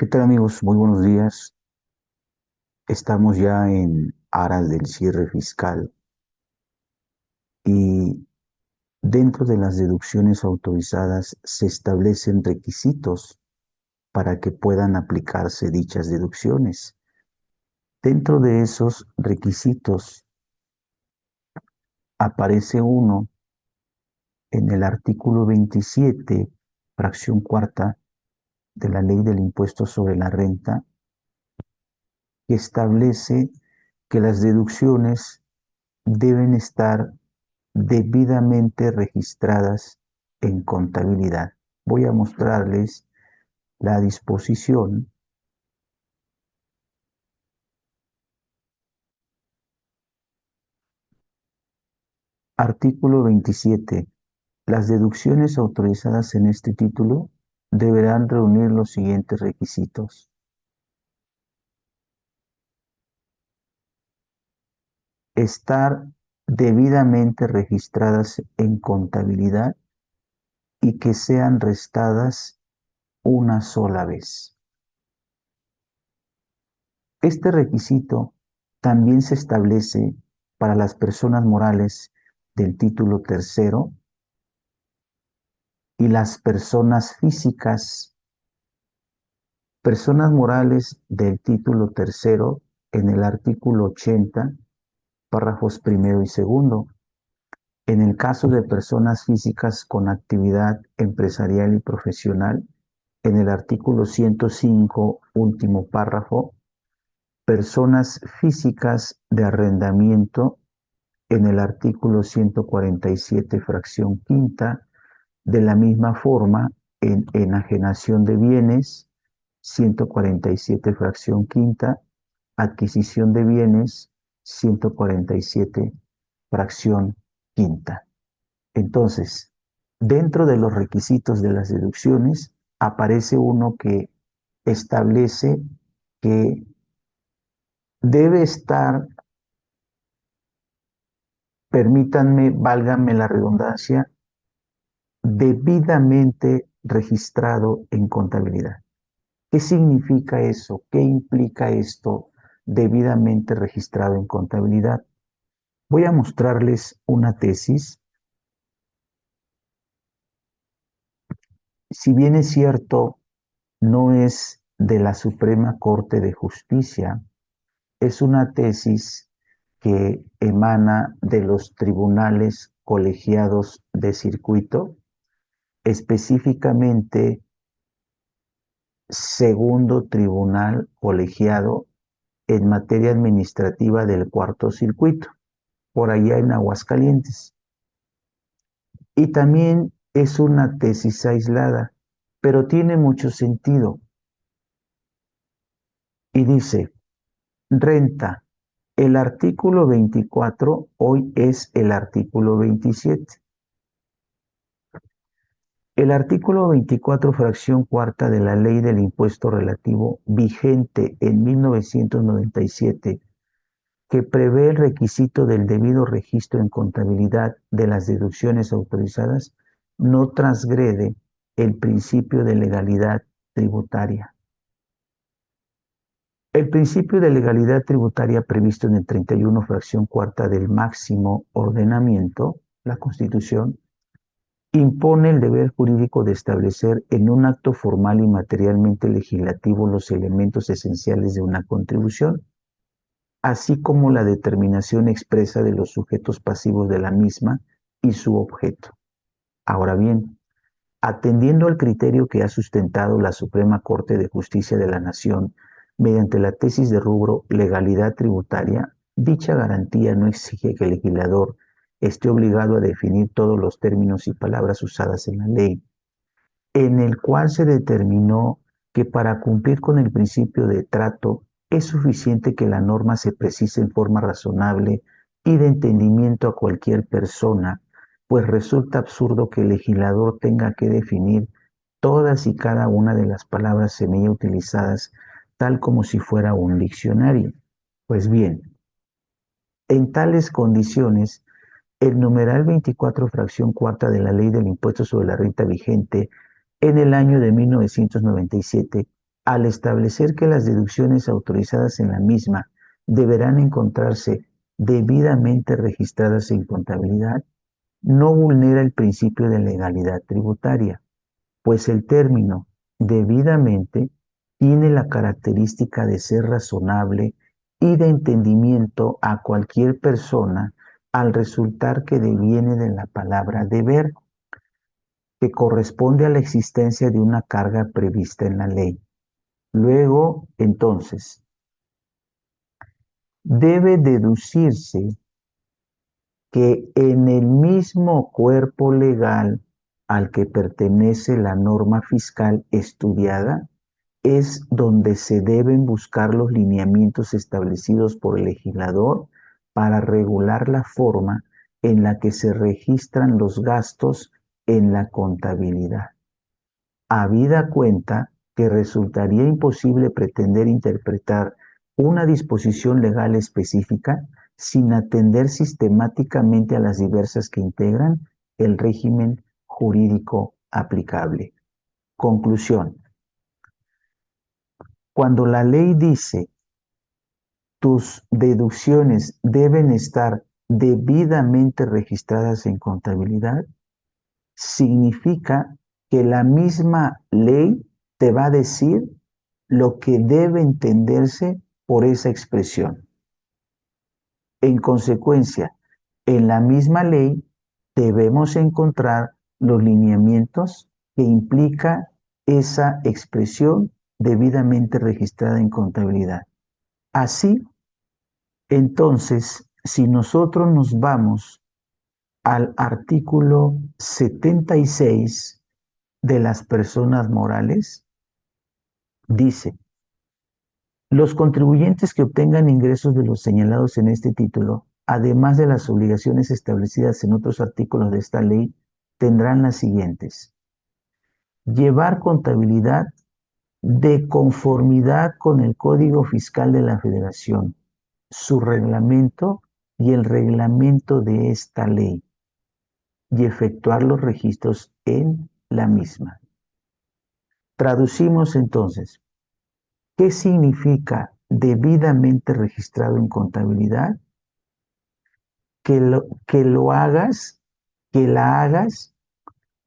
¿Qué tal amigos? Muy buenos días. Estamos ya en aras del cierre fiscal y dentro de las deducciones autorizadas se establecen requisitos para que puedan aplicarse dichas deducciones. Dentro de esos requisitos aparece uno en el artículo 27, fracción cuarta de la Ley del Impuesto sobre la Renta, que establece que las deducciones deben estar debidamente registradas en contabilidad. Voy a mostrarles la disposición. Artículo 27. Las deducciones autorizadas en este título deberán reunir los siguientes requisitos: estar debidamente registradas en contabilidad y que sean restadas una sola vez. Este requisito también se establece para las personas morales del título tercero y las personas morales del título tercero en el artículo 80, párrafos primero y segundo. En el caso de personas físicas con actividad empresarial y profesional, en el artículo 105, último párrafo, personas físicas de arrendamiento en el artículo 147, fracción quinta, de la misma forma en enajenación de bienes, 147, fracción quinta, adquisición de bienes, 147, fracción quinta. Entonces, dentro de los requisitos de las deducciones, aparece uno que establece que debe estar, permítanme, válganme la redundancia, debidamente registrado en contabilidad. ¿Qué significa eso? ¿Qué implica esto debidamente registrado en contabilidad? Voy a mostrarles una tesis. Si bien es cierto, no es de la Suprema Corte de Justicia, es una tesis que emana de los tribunales colegiados de circuito, específicamente segundo tribunal colegiado en materia administrativa del cuarto circuito, por allá en Aguascalientes. Y también es una tesis aislada, pero tiene mucho sentido. Y dice, renta, el artículo 24 hoy es el artículo 27. El artículo 24, fracción cuarta de la Ley del Impuesto Relativo, vigente en 1997, que prevé el requisito del debido registro en contabilidad de las deducciones autorizadas, no transgrede el principio de legalidad tributaria. El principio de legalidad tributaria previsto en el 31, fracción cuarta del máximo ordenamiento, la Constitución, impone el deber jurídico de establecer en un acto formal y materialmente legislativo los elementos esenciales de una contribución, así como la determinación expresa de los sujetos pasivos de la misma y su objeto. Ahora bien, atendiendo al criterio que ha sustentado la Suprema Corte de Justicia de la Nación mediante la tesis de rubro legalidad tributaria, dicha garantía no exige que el legislador esté obligado a definir todos los términos y palabras usadas en la ley, en el cual se determinó que para cumplir con el principio de trato es suficiente que la norma se precise en forma razonable y de entendimiento a cualquier persona, pues resulta absurdo que el legislador tenga que definir todas y cada una de las palabras en ella utilizadas tal como si fuera un diccionario. Pues bien, en tales condiciones, el numeral 24, fracción cuarta de la Ley del Impuesto sobre la Renta vigente en el año de 1997 al establecer que las deducciones autorizadas en la misma deberán encontrarse debidamente registradas en contabilidad, no vulnera el principio de legalidad tributaria, pues el término debidamente tiene la característica de ser razonable y de entendimiento a cualquier persona al resultar que deviene de la palabra deber, que corresponde a la existencia de una carga prevista en la ley. Luego, entonces, debe deducirse que en el mismo cuerpo legal al que pertenece la norma fiscal estudiada es donde se deben buscar los lineamientos establecidos por el legislador para regular la forma en la que se registran los gastos en la contabilidad. Habida cuenta que resultaría imposible pretender interpretar una disposición legal específica sin atender sistemáticamente a las diversas que integran el régimen jurídico aplicable. Conclusión. Cuando la ley dice tus deducciones deben estar debidamente registradas en contabilidad, significa que la misma ley te va a decir lo que debe entenderse por esa expresión. En consecuencia, en la misma ley debemos encontrar los lineamientos que implica esa expresión debidamente registrada en contabilidad. Así, entonces, si nosotros nos vamos al artículo 76 de las personas morales, dice, los contribuyentes que obtengan ingresos de los señalados en este título, además de las obligaciones establecidas en otros artículos de esta ley, tendrán las siguientes. Llevar contabilidad de conformidad con el Código Fiscal de la Federación, su reglamento y el reglamento de esta ley, y efectuar los registros en la misma. Traducimos entonces, ¿qué significa debidamente registrado en contabilidad? Que lo hagas, que la hagas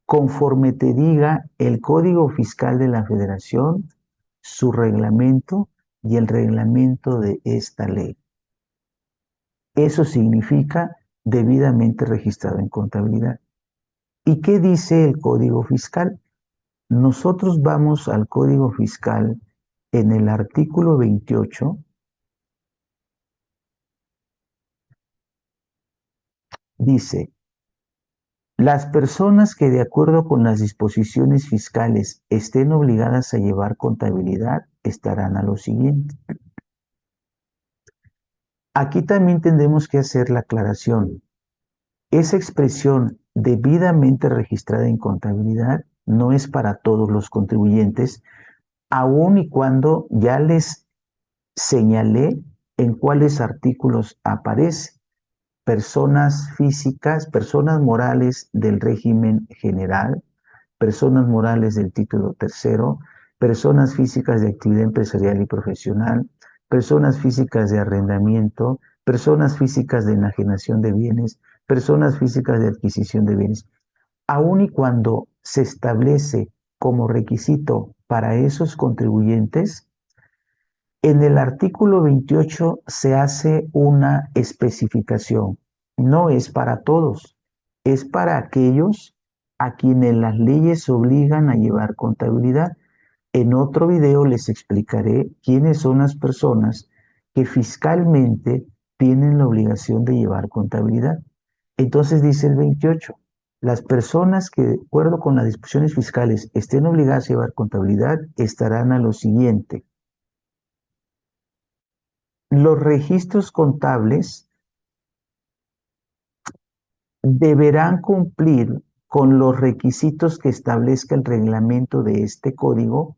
conforme te diga el Código Fiscal de la Federación, su reglamento y el reglamento de esta ley. Eso significa debidamente registrado en contabilidad. ¿Y qué dice el Código Fiscal? Nosotros vamos al Código Fiscal en el artículo 28, dice, las personas que de acuerdo con las disposiciones fiscales estén obligadas a llevar contabilidad estarán a lo siguiente. Aquí también tendremos que hacer la aclaración. Esa expresión debidamente registrada en contabilidad no es para todos los contribuyentes, aun y cuando ya les señalé en cuáles artículos aparece. Personas físicas, personas morales del régimen general, personas morales del título tercero, personas físicas de actividad empresarial y profesional, personas físicas de arrendamiento, personas físicas de enajenación de bienes, personas físicas de adquisición de bienes. Aun y cuando se establece como requisito para esos contribuyentes, en el artículo 28 se hace una especificación. No es para todos, es para aquellos a quienes las leyes obligan a llevar contabilidad. En otro video les explicaré quiénes son las personas que fiscalmente tienen la obligación de llevar contabilidad. Entonces dice el 28, las personas que de acuerdo con las disposiciones fiscales estén obligadas a llevar contabilidad estarán a lo siguiente. Los registros contables deberán cumplir con los requisitos que establezca el reglamento de este código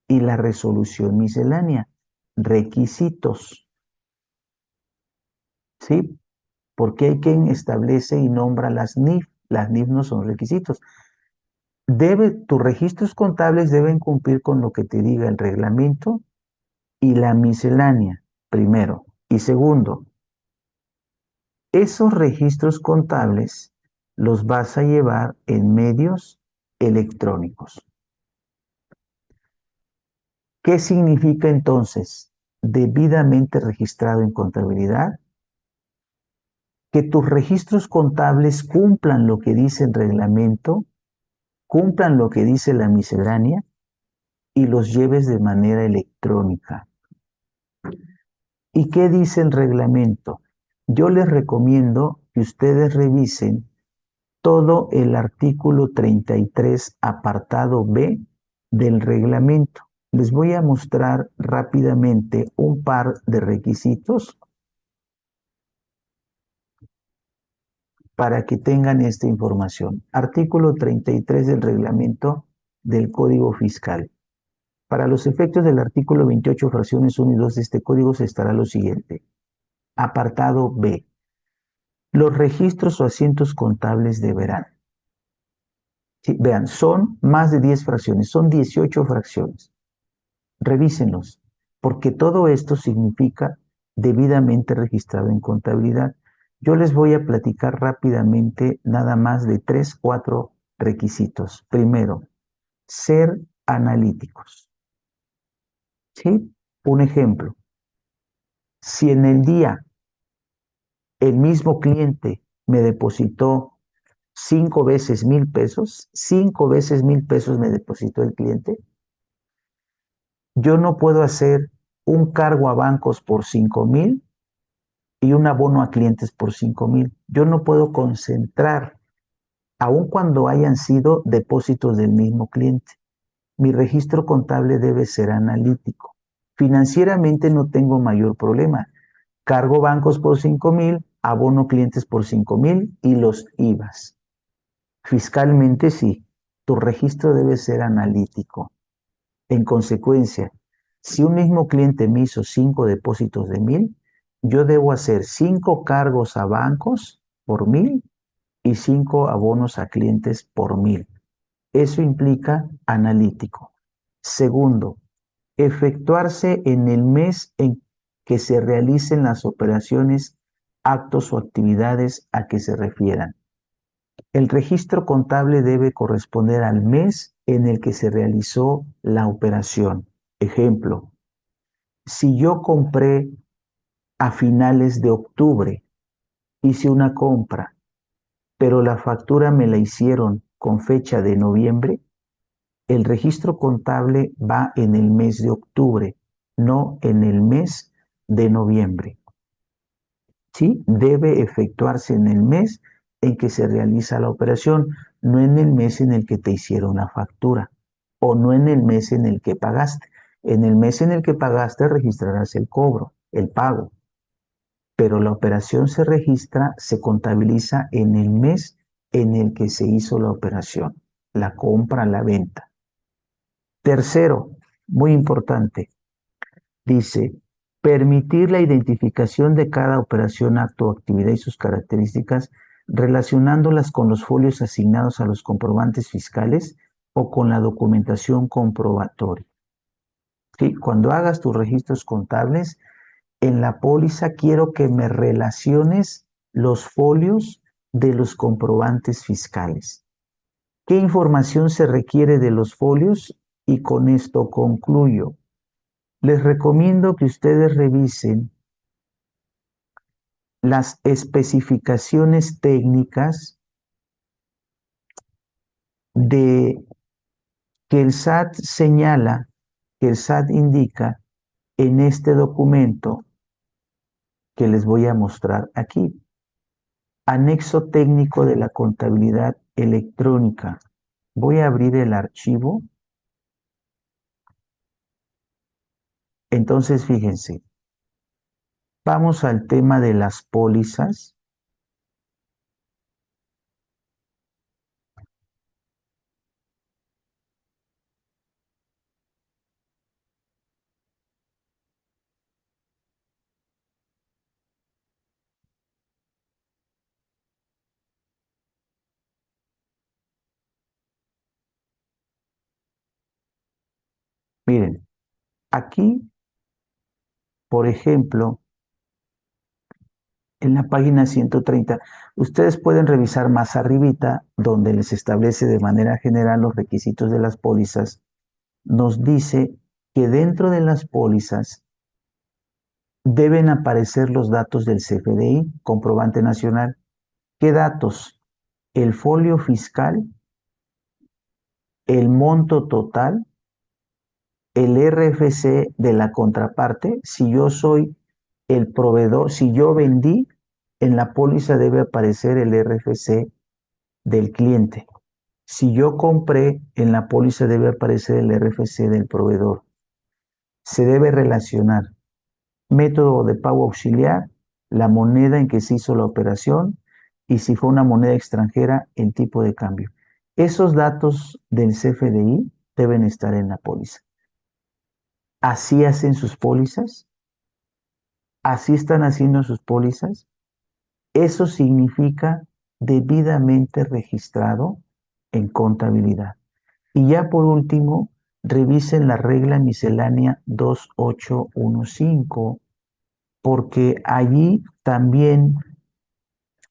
y la resolución miscelánea. Requisitos, ¿sí? Porque hay quien establece y nombra las NIF. Las NIF no son requisitos. Tus registros contables deben cumplir con lo que te diga el reglamento y la miscelánea, primero. Y segundo, esos registros contables los vas a llevar en medios electrónicos. ¿Qué significa entonces debidamente registrado en contabilidad? Que tus registros contables cumplan lo que dice el reglamento, cumplan lo que dice la miscelánea y los lleves de manera electrónica. ¿Y qué dice el reglamento? Yo les recomiendo que ustedes revisen todo el artículo 33, apartado B del reglamento. Les voy a mostrar rápidamente un par de requisitos para que tengan esta información. Artículo 33 del reglamento del Código Fiscal. Para los efectos del artículo 28, fracciones 1 y 2 de este código se estará lo siguiente. Apartado B. Los registros o asientos contables deberán. Sí, vean, son más de 10 fracciones, son 18 fracciones. Revísenlos, porque todo esto significa debidamente registrado en contabilidad. Yo les voy a platicar rápidamente nada más de 3, 4 requisitos. Primero, ser analíticos. ¿Sí? Un ejemplo. Si en el día el mismo cliente me depositó 5 veces 1,000 pesos, 5 veces 1,000 pesos me depositó el cliente, yo no puedo hacer un cargo a bancos por 5,000 y un abono a clientes por 5,000. Yo no puedo concentrar, aun cuando hayan sido depósitos del mismo cliente. Mi registro contable debe ser analítico. Financieramente no tengo mayor problema. Cargo bancos por 5,000, abono clientes por 5,000 y los IVAs. Fiscalmente sí, tu registro debe ser analítico. En consecuencia, si un mismo cliente me hizo 5 depósitos de 1,000, yo debo hacer 5 cargos a bancos por 1,000 y 5 abonos a clientes por 1,000. Eso implica analítico. Segundo, efectuarse en el mes en que se realicen las operaciones, actos o actividades a que se refieran. El registro contable debe corresponder al mes en el que se realizó la operación. Ejemplo, si yo compré a finales de octubre, hice una compra, pero la factura me la hicieron con fecha de noviembre, el registro contable va en el mes de octubre, no en el mes de noviembre. ¿Sí? Debe efectuarse en el mes en que se realiza la operación, no en el mes en el que te hicieron la factura o no en el mes en el que pagaste. En el mes en el que pagaste registrarás el cobro, el pago, pero la operación se registra, se contabiliza en el mes en el que se hizo la operación, la compra, la venta. Tercero, muy importante, dice, permitir la identificación de cada operación, acto o actividad y sus características relacionándolas con los folios asignados a los comprobantes fiscales o con la documentación comprobatoria. ¿Sí? Cuando hagas tus registros contables, en la póliza quiero que me relaciones los folios de los comprobantes fiscales. ¿Qué información se requiere de los folios? Y con esto concluyo. Les recomiendo que ustedes revisen las especificaciones técnicas de que el SAT señala, que el SAT indica en este documento que les voy a mostrar aquí. Anexo técnico de la contabilidad electrónica. Voy a abrir el archivo. Entonces, fíjense, vamos al tema de las pólizas. Miren, aquí, por ejemplo, en la página 130, ustedes pueden revisar más arribita, donde les establece de manera general los requisitos de las pólizas. Nos dice que dentro de las pólizas deben aparecer los datos del CFDI, comprobante nacional. ¿Qué datos? El folio fiscal, el monto total, el RFC de la contraparte. Si yo soy el proveedor, si yo vendí, en la póliza debe aparecer el RFC del cliente. Si yo compré, en la póliza debe aparecer el RFC del proveedor. Se debe relacionar método de pago auxiliar, la moneda en que se hizo la operación y si fue una moneda extranjera, el tipo de cambio. Esos datos del CFDI deben estar en la póliza. Así hacen sus pólizas, así están haciendo sus pólizas. Eso significa debidamente registrado en contabilidad. Y ya por último, revisen la regla miscelánea 2815, porque allí también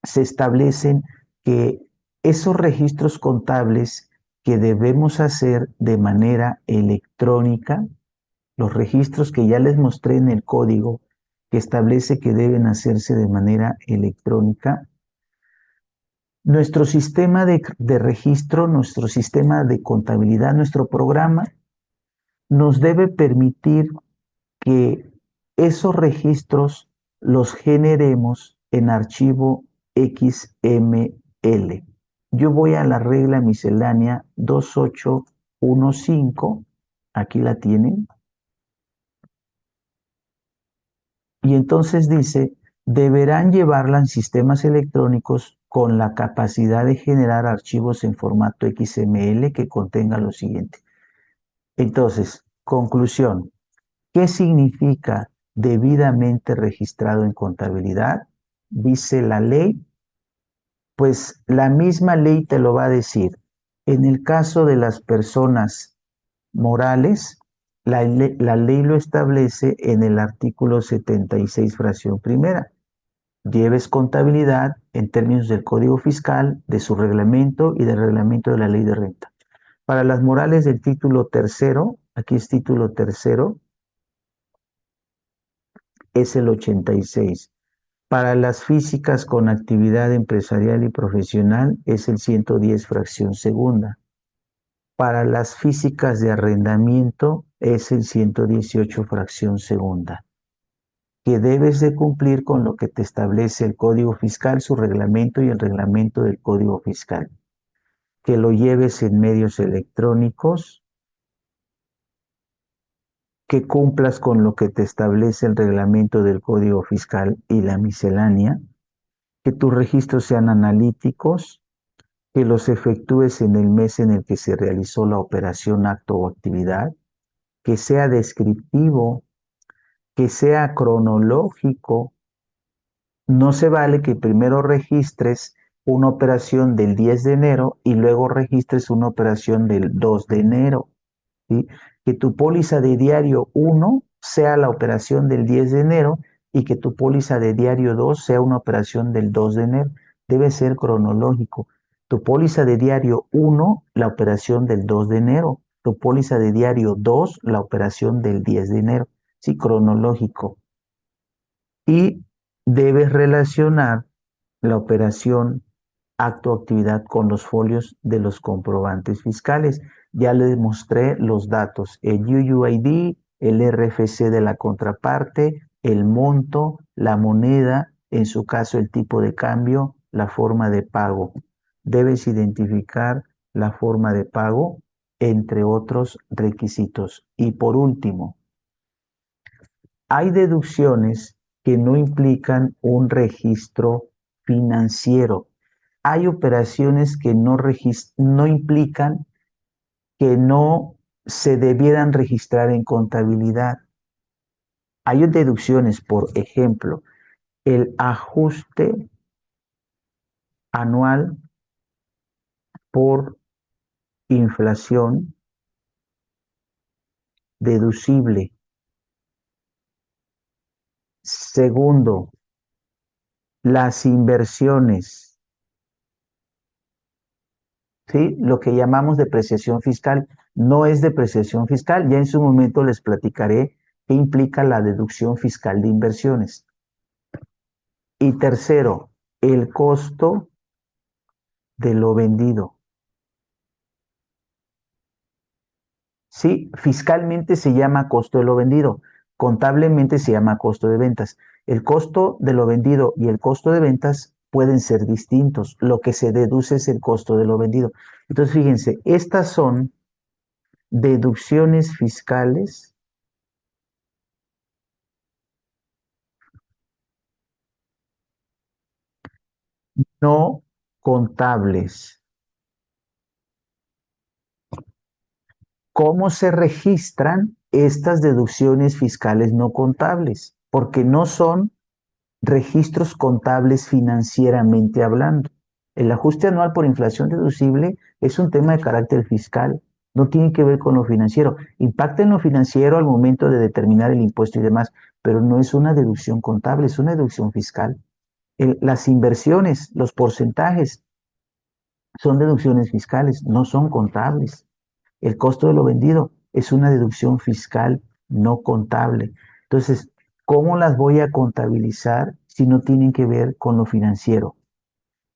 se establecen que esos registros contables que debemos hacer de manera electrónica, los registros que ya les mostré en el código que establece que deben hacerse de manera electrónica, nuestro sistema de registro, nuestro sistema de contabilidad, nuestro programa, nos debe permitir que esos registros los generemos en archivo XML. Yo voy a la regla miscelánea 2815, aquí la tienen, y entonces dice, deberán llevarla en sistemas electrónicos con la capacidad de generar archivos en formato XML que contenga lo siguiente. Entonces, conclusión, ¿qué significa debidamente registrado en contabilidad? Dice la ley, pues la misma ley te lo va a decir. En el caso de las personas morales, la ley lo establece en el artículo 76, fracción primera. Lleves contabilidad en términos del Código Fiscal, de su reglamento y del reglamento de la ley de renta. Para las morales del título tercero, aquí es título tercero, es el 86. Para las físicas con actividad empresarial y profesional es el 110, fracción segunda. Para las físicas de arrendamiento es el 118, fracción segunda. Que debes de cumplir con lo que te establece el Código Fiscal, su reglamento y el reglamento del Código Fiscal. Que lo lleves en medios electrónicos, que cumplas con lo que te establece el reglamento del Código Fiscal y la miscelánea, que tus registros sean analíticos, que los efectúes en el mes en el que se realizó la operación, acto o actividad, que sea descriptivo, que sea cronológico. No se vale que primero registres una operación del 10 de enero y luego registres una operación del 2 de enero. ¿Sí? Que tu póliza de diario 1 sea la operación del 10 de enero y que tu póliza de diario 2 sea una operación del 2 de enero. Debe ser cronológico. Tu póliza de diario 1, la operación del 2 de enero. Tu póliza de diario 2, la operación del 10 de enero. Sí, cronológico. Y debes relacionar la operación acto o actividad con los folios de los comprobantes fiscales. Ya les mostré los datos, el UUID, el RFC de la contraparte, el monto, la moneda, en su caso el tipo de cambio, la forma de pago. Debes identificar la forma de pago, entre otros requisitos. Y por último, hay deducciones que no implican un registro financiero. Hay operaciones que no implican que no se debieran registrar en contabilidad. Hay deducciones, por ejemplo, el ajuste anual por inflación, deducible. Segundo, las inversiones, ¿sí? Lo que llamamos depreciación fiscal no es depreciación fiscal. Ya en su momento les platicaré qué implica la deducción fiscal de inversiones. Y tercero, el costo de lo vendido. Sí, fiscalmente se llama costo de lo vendido, contablemente se llama costo de ventas. El costo de lo vendido y el costo de ventas pueden ser distintos. Lo que se deduce es el costo de lo vendido. Entonces, fíjense, estas son deducciones fiscales no contables. ¿Cómo se registran estas deducciones fiscales no contables? Porque no son registros contables financieramente hablando. El ajuste anual por inflación deducible es un tema de carácter fiscal, no tiene que ver con lo financiero. Impacta en lo financiero al momento de determinar el impuesto y demás, pero no es una deducción contable, es una deducción fiscal. Las inversiones, los porcentajes, son deducciones fiscales, no son contables. El costo de lo vendido es una deducción fiscal no contable. Entonces, ¿cómo las voy a contabilizar si no tienen que ver con lo financiero?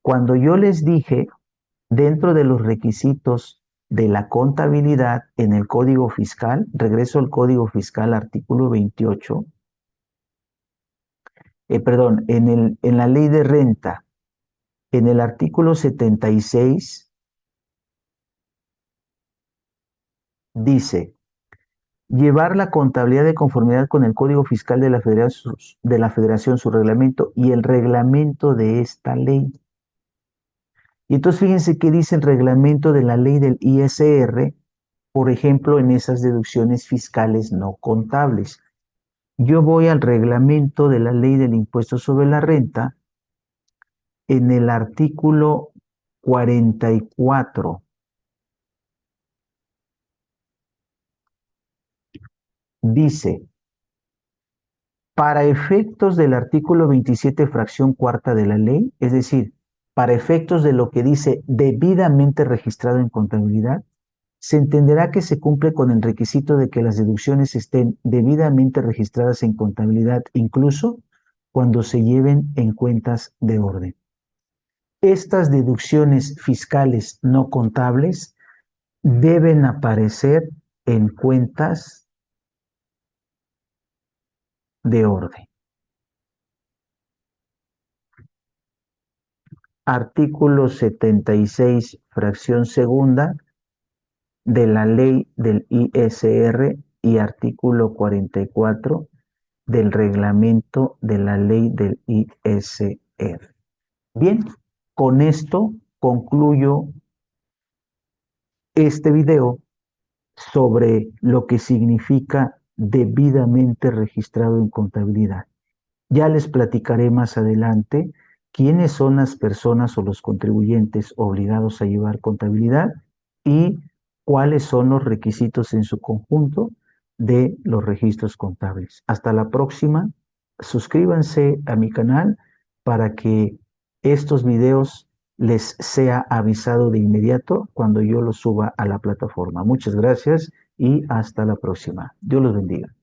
Cuando yo les dije, dentro de los requisitos de la contabilidad en el Código Fiscal, regreso al Código Fiscal artículo 28, perdón, en la ley de renta, en el artículo 76, dice, llevar la contabilidad de conformidad con el Código Fiscal de la Federación, su reglamento y el reglamento de esta ley. Y entonces fíjense qué dice el reglamento de la ley del ISR, por ejemplo, en esas deducciones fiscales no contables. Yo voy al reglamento de la ley del impuesto sobre la renta, en el artículo 44, dice, para efectos del artículo 27, fracción cuarta de la ley, es decir, para efectos de lo que dice debidamente registrado en contabilidad, se entenderá que se cumple con el requisito de que las deducciones estén debidamente registradas en contabilidad, incluso cuando se lleven en cuentas de orden. Estas deducciones fiscales no contables deben aparecer en cuentas de orden. Artículo 76, fracción segunda de la ley del ISR y artículo 44 del reglamento de la ley del ISR. Bien, con esto concluyo este video sobre lo que significa debidamente registrado en contabilidad. Ya les platicaré más adelante quiénes son las personas o los contribuyentes obligados a llevar contabilidad y cuáles son los requisitos en su conjunto de los registros contables. Hasta la próxima. Suscríbanse a mi canal para que estos videos les sea avisado de inmediato cuando yo los suba a la plataforma. Muchas gracias y hasta la próxima. Dios los bendiga.